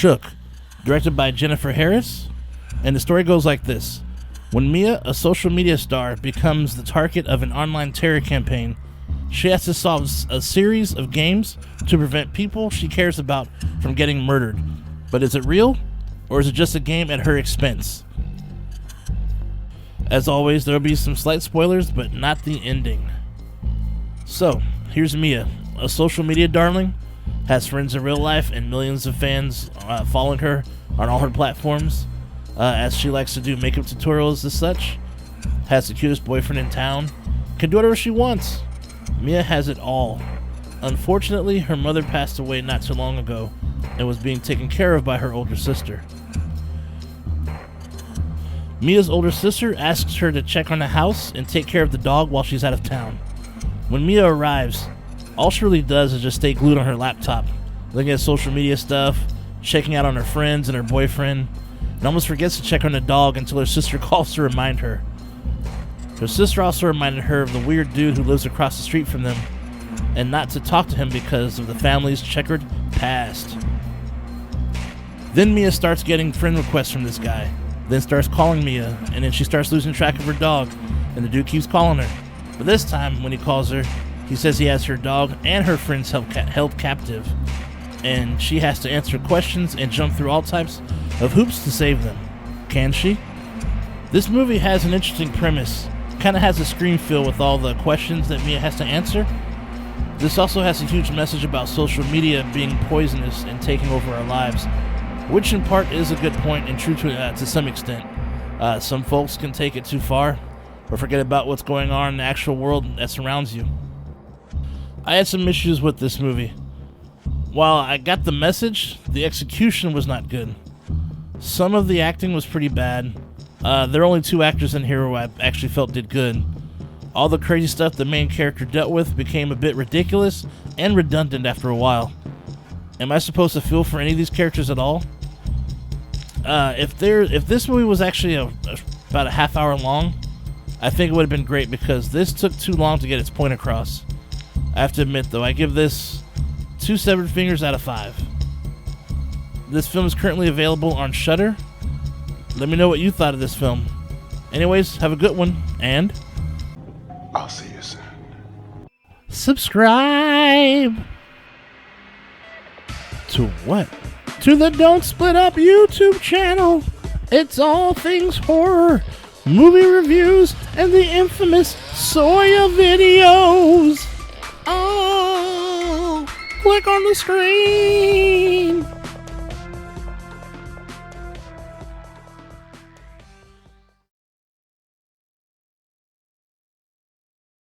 Shook, directed by Jennifer Harris. And the story goes like this. When Mia, a social media star, becomes the target of an online terror campaign, she has to solve a series of games to prevent people she cares about from getting murdered. But is it real, or is it just a game at her expense? As always, there will be some slight spoilers, but not the ending. So, here's Mia, a social media darling, has friends in real life and millions of fans following her on all her platforms, as she likes to do makeup tutorials and such, has the cutest boyfriend in town, can do whatever she wants. Mia has it all. Unfortunately, her mother passed away not too long ago and was being taken care of by her older sister. Mia's older sister asks her to check on the house and take care of the dog while she's out of town. When Mia arrives, all she really does is just stay glued on her laptop, looking at social media stuff, checking out on her friends and her boyfriend, and almost forgets to check on the dog until her sister calls to remind her. Her sister also reminded her of the weird dude who lives across the street from them, and not to talk to him because of the family's checkered past. Then Mia starts getting friend requests from this guy, then starts calling Mia, and then she starts losing track of her dog, and the dude keeps calling her. But this time, when he calls her, he says he has her dog and her friends held captive, and she has to answer questions and jump through all types of hoops to save them. Can she? This movie has an interesting premise. Kind of has a Scream feel with all the questions that Mia has to answer. This also has a huge message about social media being poisonous and taking over our lives, which in part is a good point and true to some extent. Some folks can take it too far or forget about what's going on in the actual world that surrounds you. I had some issues with this movie. While I got the message, the execution was not good. Some of the acting was pretty bad. There are only 2 actors in here who I actually felt did good. All the crazy stuff the main character dealt with became a bit ridiculous and redundant after a while. Am I supposed to feel for any of these characters at all? If this movie was actually about a half hour long, I think it would have been great because this took too long to get its point across. I have to admit though, I give this 2 severed fingers out of 5. This film is currently available on Shudder. Let me know what you thought of this film. Anyways, have a good one, and I'll see you soon. Subscribe! To what? To the Don't Split Up YouTube channel. It's all things horror, movie reviews, and the infamous Soya videos. Oh, click on the screen.